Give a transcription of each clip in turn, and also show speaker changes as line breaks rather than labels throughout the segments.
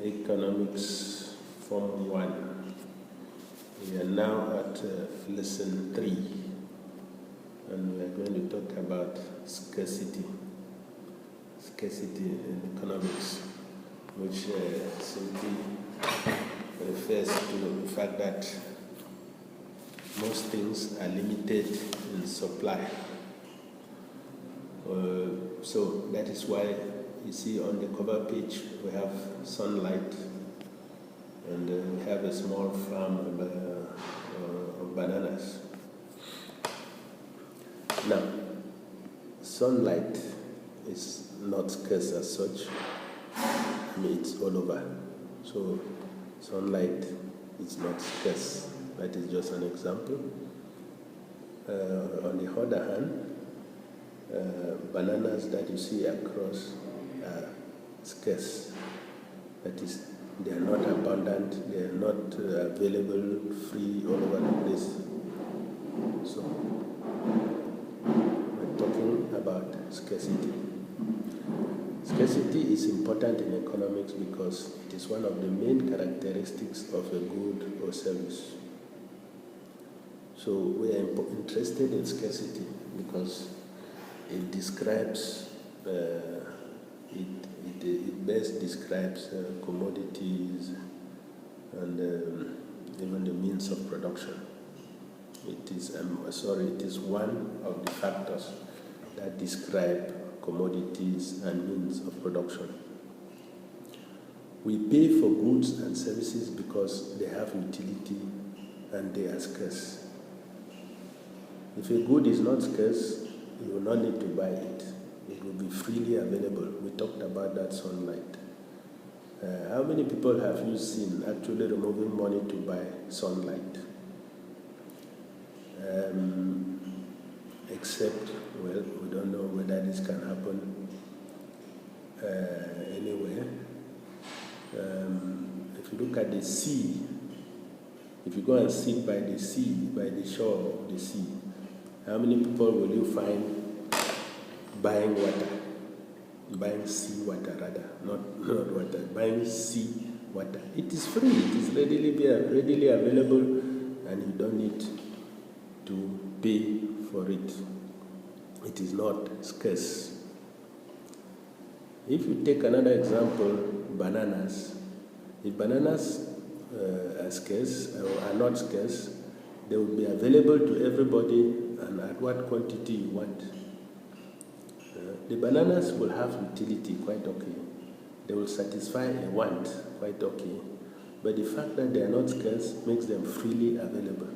Economics Form 1. We are now at lesson 3, and we are going to talk about scarcity in economics, which simply refers to the fact that most things are limited in supply. So that is why you see on the cover page we have sunlight, and we have a small farm of bananas. Now, sunlight is not scarce as such. I mean, it's all over. So sunlight is not scarce. That is just an example. On the other hand, bananas that you see across are scarce. That is, they are not abundant, they are not available free all over the place. So, we're talking about scarcity. Scarcity is important in economics because it is one of the main characteristics of a good or service. So, we are interested in scarcity because it describes, it best describes commodities and even the means of production. It is one of the factors that describe commodities and means of production. We pay for goods and services because they have utility and they are scarce. If a good is not scarce, you will not need to buy it. It will be freely available. We talked about that sunlight. How many people have you seen actually removing money to buy sunlight? Except, well, we don't know whether this can happen anywhere. If you look at the sea, if you go and sit by the sea, by the shore of the sea, how many people will you find buying water? Buying sea water rather, not water, buying sea water. It is free, it is readily available, and you don't need to pay for it. It is not scarce. If you take another example, bananas. If bananas are scarce or are not scarce, they will be available to everybody and at what quantity you want. The bananas will have utility, quite okay. They will satisfy a want, quite okay. But the fact that they are not scarce makes them freely available.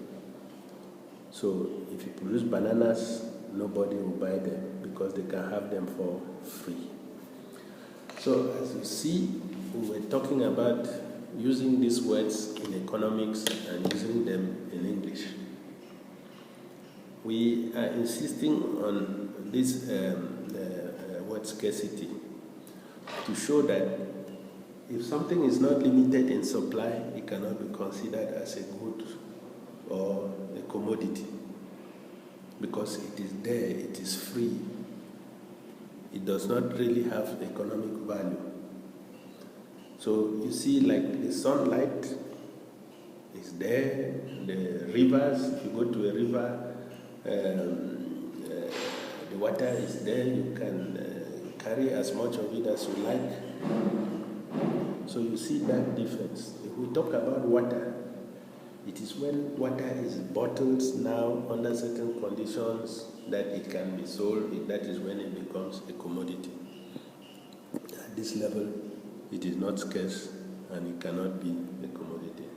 So if you produce bananas, nobody will buy them because they can have them for free. So as you see, we were talking about using these words in economics and using them in English. We are insisting on this word scarcity to show that if something is not limited in supply, it cannot be considered as a good or a commodity because it is there, it is free. It does not really have economic value. So you see, like the sunlight is there, the rivers, if you go to a river, the water is there, you can carry as much of it as you like. So you see that difference. If we talk about water, it is when water is bottled now under certain conditions that it can be sold, that is when it becomes a commodity. At this level, it is not scarce and it cannot be a commodity.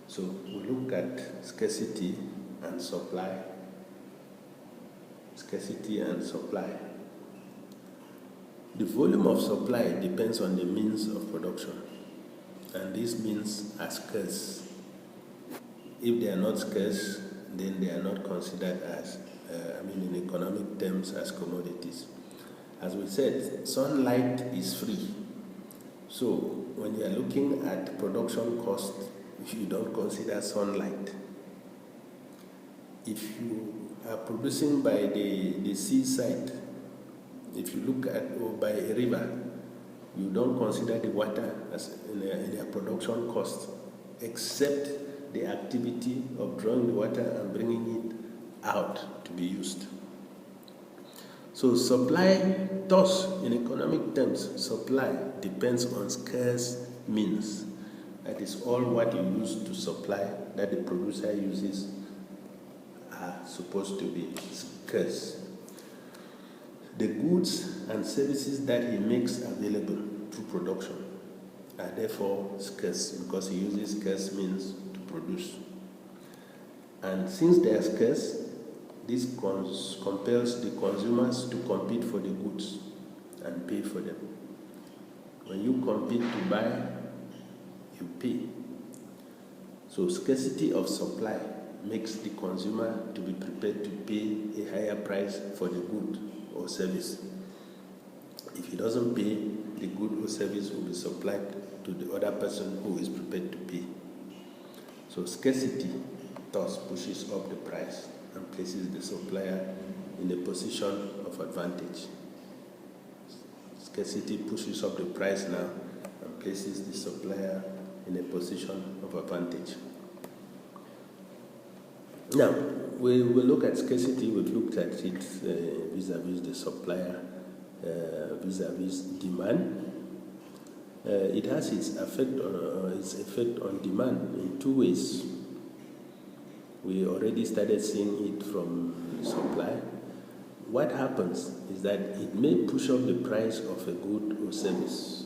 So we look at scarcity and supply. Scarcity and supply. The volume of supply depends on the means of production, and these means are scarce. If they are not scarce, then they are not considered as, in economic terms, as commodities. As we said, sunlight is free. So when you are looking at production cost, you don't consider sunlight. If you are producing by the seaside, if you look at, or by a river, You don't consider the water as in their production cost, except the activity of drawing the water and bringing it out to be used. So supply, thus, in economic terms, supply depends on scarce means. That is, all what you use to supply, that the producer uses, are supposed to be scarce. The goods and services that he makes available through production are therefore scarce, because he uses scarce means to produce. And since they are scarce, this compels the consumers to compete for the goods and pay for them. When you compete to buy, you pay. So scarcity of supply makes the consumer to be prepared to pay a higher price for the good or service. If he doesn't pay, the good or service will be supplied to the other person who is prepared to pay. So scarcity thus pushes up the price and places the supplier in a position of advantage. Scarcity pushes up the price now and places the supplier in a position of advantage. Now, we will look at scarcity. We've looked at it vis-a-vis the supplier, vis-a-vis demand. It has its effect on demand in two ways. We already started seeing it from supply. What happens is that it may push up the price of a good or service.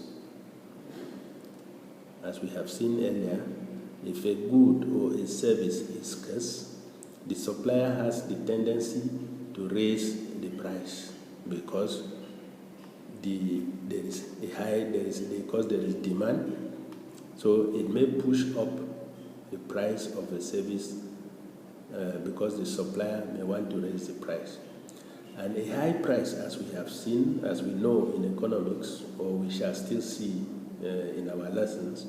As we have seen earlier, if a good or a service is scarce, the supplier has the tendency to raise the price because there is demand, so it may push up the price of a service because the supplier may want to raise the price. And a high price, as we have seen, as we know in economics, or we shall still see in our lessons,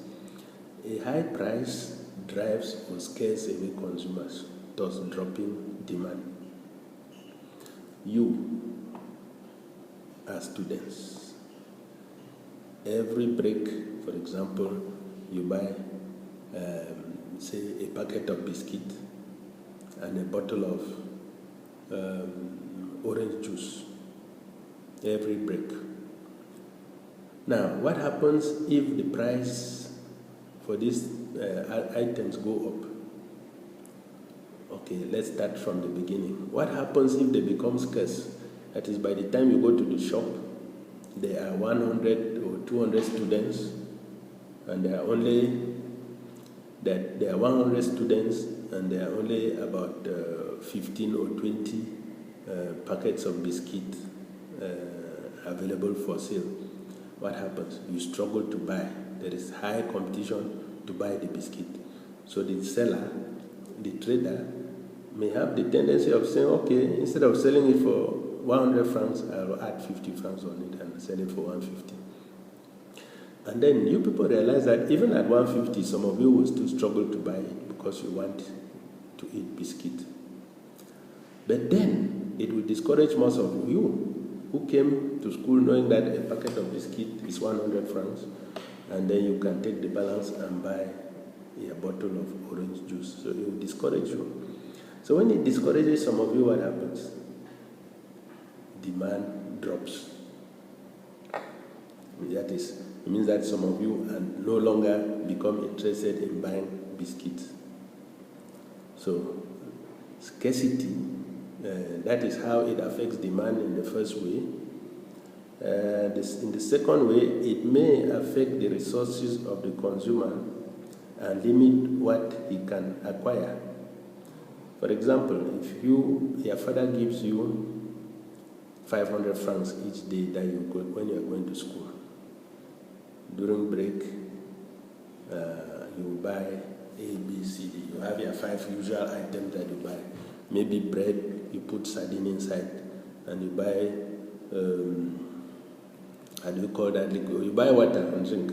a high price drives or scares away consumers, thus dropping demand. You, as students, every break, for example, you buy, say, a packet of biscuit and a bottle of orange juice every break. Now, what happens if the price for these items go up? Okay, let's start from the beginning. What happens if they become scarce? That is, by the time you go to the shop, there are 100 or 200 students, and there are 100 students, and there are only about 15 or 20 packets of biscuit available for sale. What happens? You struggle to buy. There is high competition to buy the biscuit. So the seller, the trader, may have the tendency of saying, okay, instead of selling it for 100 francs, I'll add 50 francs on it and sell it for 150. And then you people realize that even at 150, some of you will still struggle to buy it because you want to eat biscuit. But then it will discourage most of you who came to school knowing that a packet of biscuit is 100 francs, and then you can take the balance and buy a bottle of orange juice. So it will discourage you. So when it discourages some of you, what happens? Demand drops. That is, it means that some of you are no longer become interested in buying biscuits. So scarcity, that is how it affects demand in the first way. In the second way, it may affect the resources of the consumer and limit what he can acquire. For example, if your father gives you 500 francs each day that you go when you are going to school, during break, you buy A, B, C, D. You have your 5 usual items that you buy. Maybe bread, you put sardine inside, and you buy, how do you call that liquid? You buy water and drink.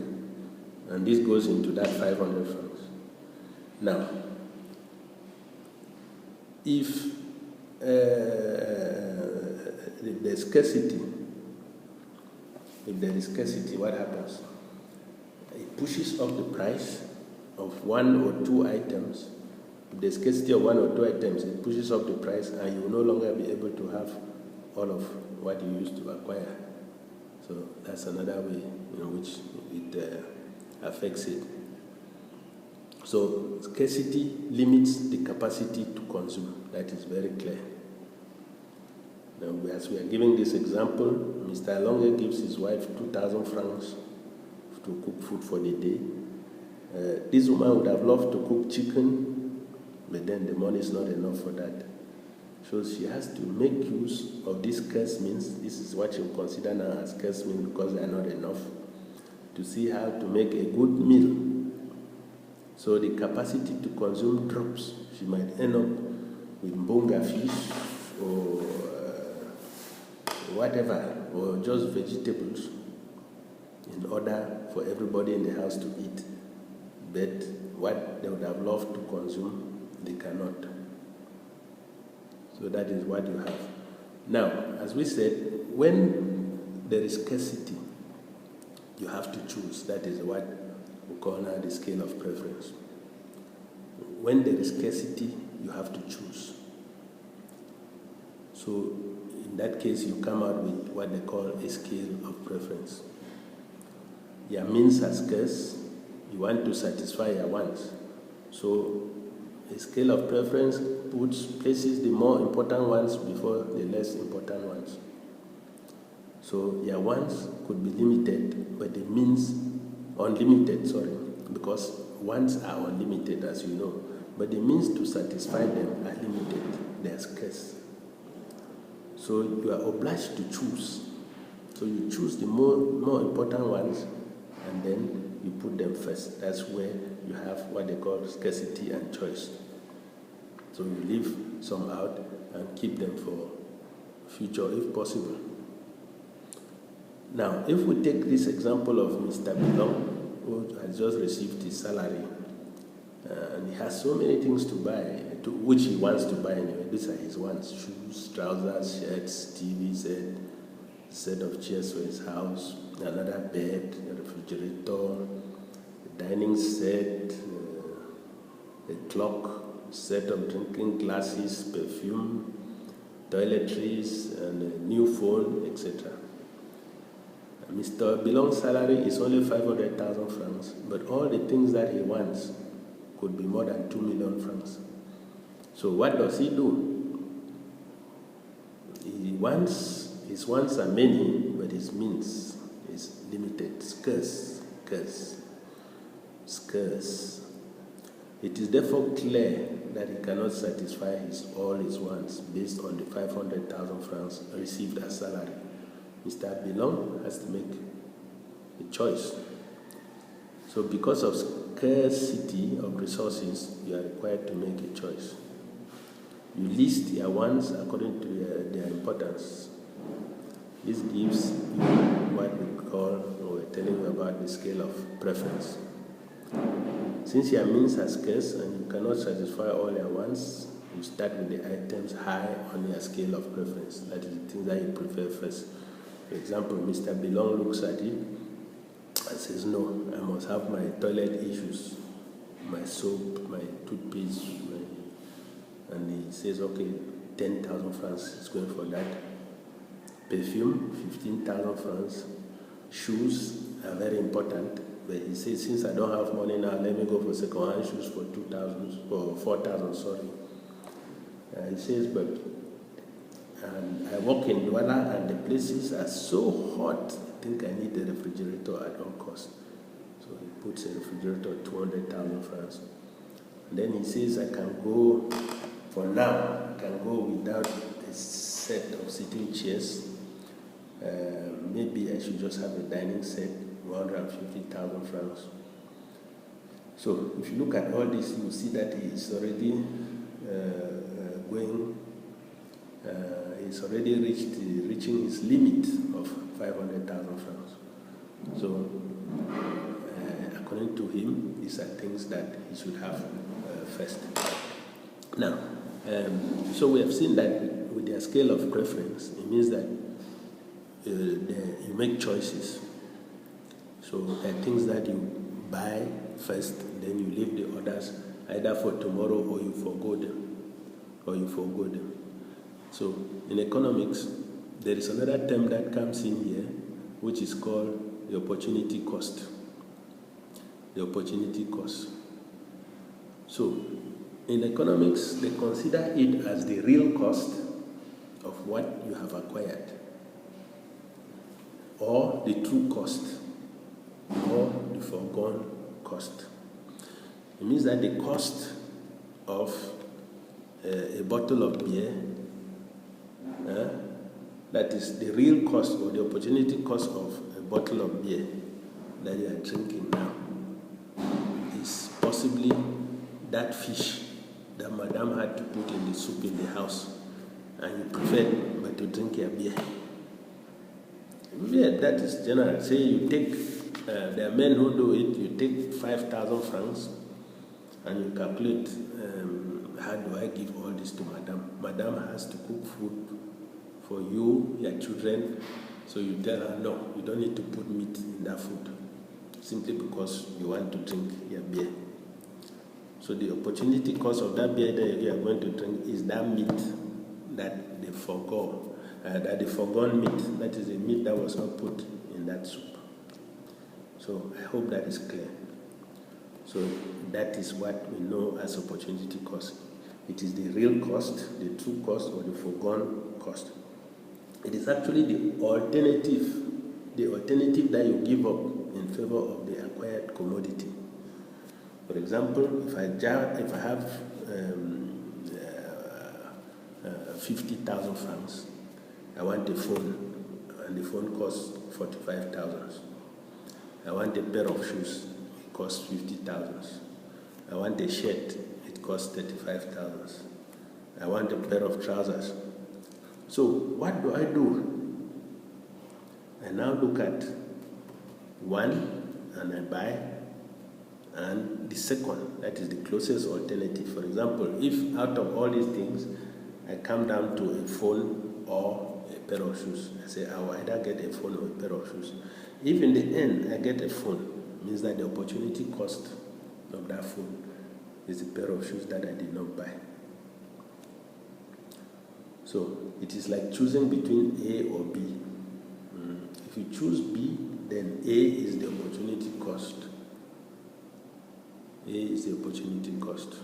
And this goes into that 500 francs. Now, if the scarcity if there is scarcity, what happens? It pushes up the price of one or two items. If there's scarcity of one or two items, it pushes up the price, and you will no longer be able to have all of what you used to acquire. So that's another way in which it affects it. So scarcity limits the capacity to consume. That is very clear. Now, as we are giving this example, Mr. Alonge gives his wife 2,000 francs to cook food for the day. This woman would have loved to cook chicken, but then the money is not enough for that. So she has to make use of these scarce means. This is what she will consider now as scarce means because they are not enough, to see how to make a good meal. So the capacity to consume drops. She might end up with bonga fish or whatever, or just vegetables in order for everybody in the house to eat. But what they would have loved to consume, they cannot. So that is what you have. Now, as we said, when there is scarcity, you have to choose. That is what we call now the scale of preference. When there is scarcity, you have to choose. So in that case, you come out with what they call a scale of preference. Your means are scarce. You want to satisfy your wants. So a scale of preference places the more important ones before the less important ones. So your wants could be limited, but the means unlimited, because wants are unlimited, as you know, but the means to satisfy them are limited. They are scarce. So you are obliged to choose. So you choose the more important ones, and then you put them first. That's where you have what they call scarcity and choice. So you leave some out and keep them for future if possible. Now, if we take this example of Mr. Bilong, who has just received his salary, and he has so many things to buy, which he wants to buy anyway. These are his wants: shoes, trousers, shirts, TV set of chairs for his house, another bed, a refrigerator, a dining set, a clock, set of drinking glasses, perfume, toiletries, and a new phone, etc. Mr. Bilong's salary is only 500,000 francs, but all the things that he wants could be more than 2 million francs. So what does he do? His wants are many, but his means is limited, scarce. It is therefore clear that he cannot satisfy all his wants based on the 500,000 francs received as salary. Mr. Bilong has to make a choice. So because of scarcity of resources, you are required to make a choice. You list your wants according to their importance. This gives you what we call, or we're telling you about, the scale of preference. Since your means are scarce and you cannot satisfy all your wants, you start with the items high on your scale of preference. That is the things that you prefer first. For example, Mr. Bilong looks at it and says, no, I must have my toilet issues, my soap, my toothpaste, and he says, okay, 10,000 francs is going for that. Perfume, 15,000 francs. Shoes are very important, but he says, since I don't have money now, let me go for second-hand shoes for 4,000, he says, but I work in Douala and the places are so hot, I think I need a refrigerator at all costs. So he puts a refrigerator at 200,000 francs. And then he says, I can go, for now, I can go without a set of sitting chairs. Maybe I should just have a dining set, 150,000 francs. So if you look at all this, you will see that he is already he's already reaching his limit of 500,000 francs. So according to him, these are things that he should have first. Now, so we have seen that with their scale of preference, it means that you make choices. So there are things that you buy first, then you leave the others either for tomorrow or you forgo them. So in economics, there is another term that comes in here, which is called the opportunity cost. The opportunity cost. So in economics, they consider it as the real cost of what you have acquired, or the true cost, or the foregone cost. It means that the cost of a bottle of beer, that is the real cost or the opportunity cost of a bottle of beer that you are drinking now, is possibly that fish that Madame had to put in the soup in the house, and you preferred but to drink your beer. Yeah, that is general. Say you take, there are men who do it, you take 5,000 francs and you calculate, how do I give all this to Madame? Madame has to cook food for you, your children, so you tell her, no, you don't need to put meat in that food, simply because you want to drink your beer. So the opportunity cost of that beer that you are going to drink is that meat that they forgo, that the foregone meat, that is the meat that was not put in that soup. So I hope that is clear. So that is what we know as opportunity cost. It is the real cost, the true cost, or the foregone cost. It is actually the alternative that you give up in favor of the acquired commodity. For example, if I have 50,000 francs, I want a phone, and the phone costs 45,000. I want a pair of shoes, it costs 50,000. I want a shirt, it costs 35,000. I want a pair of trousers. So what do? I now look at one and I buy, and the second, that is the closest alternative. For example, if out of all these things, I come down to a phone or a pair of shoes, I say I will either get a phone or a pair of shoes. If in the end I get a phone, it means that the opportunity cost of that phone is the pair of shoes that I did not buy. So it is like choosing between A or B. If you choose B, then A is the opportunity cost. A is the opportunity cost.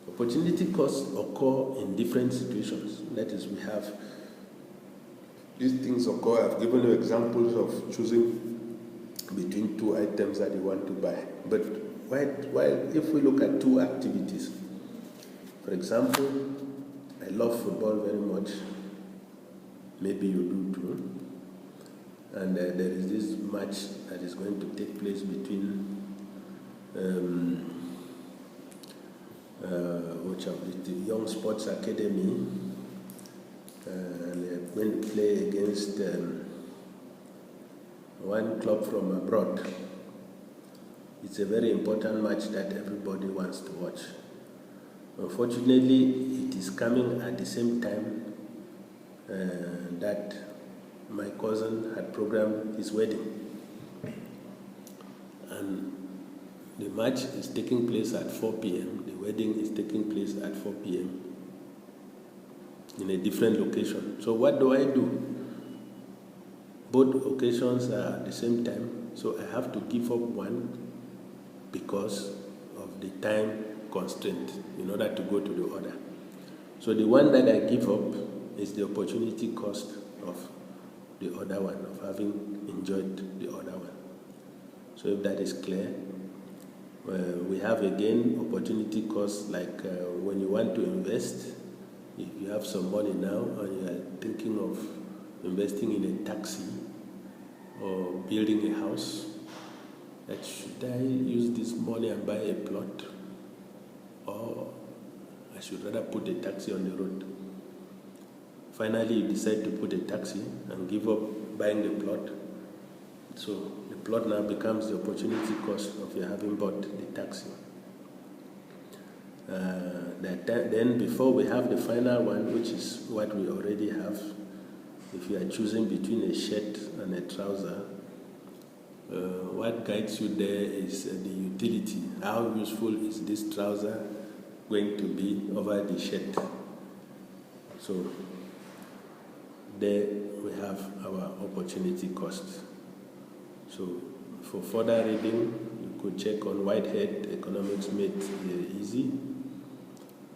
Opportunity costs occur in different situations. That is, we have these things occur. I've given you examples of choosing between two items that you want to buy. But while if we look at two activities, for example, I love football very much. Maybe you do too. And there is this match that is going to take place between the Young Sports Academy, and they're going to play against one club from abroad. It's a very important match that everybody wants to watch. Unfortunately, it is coming at the same time that my cousin had programmed his wedding. And the match is taking place at 4 p.m. The wedding is taking place at 4 p.m. in a different location. So what do? Both occasions are at the same time, so I have to give up one because of the time constraint in order to go to the other. So the one that I give up is the opportunity cost of the other one, of having enjoyed the other one. So if that is clear, we have again opportunity costs, like when you want to invest. If you have some money now and you are thinking of investing in a taxi or building a house, that should I use this money and buy a plot, or I should rather put a taxi on the road? Finally, you decide to put a taxi and give up buying the plot. So the plot now becomes the opportunity cost of your having bought the taxi. Then before we have the final one, which is what we already have, If you are choosing between a shirt and a trouser, what guides you there is the utility. How useful is this trouser going to be over the shirt? So there we have our opportunity cost. So for further reading, you could check on Whitehead, Economics Made Easy.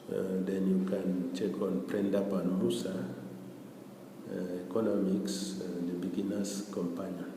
Then you can check on Prendapan Musa, Economics, The Beginner's Companion.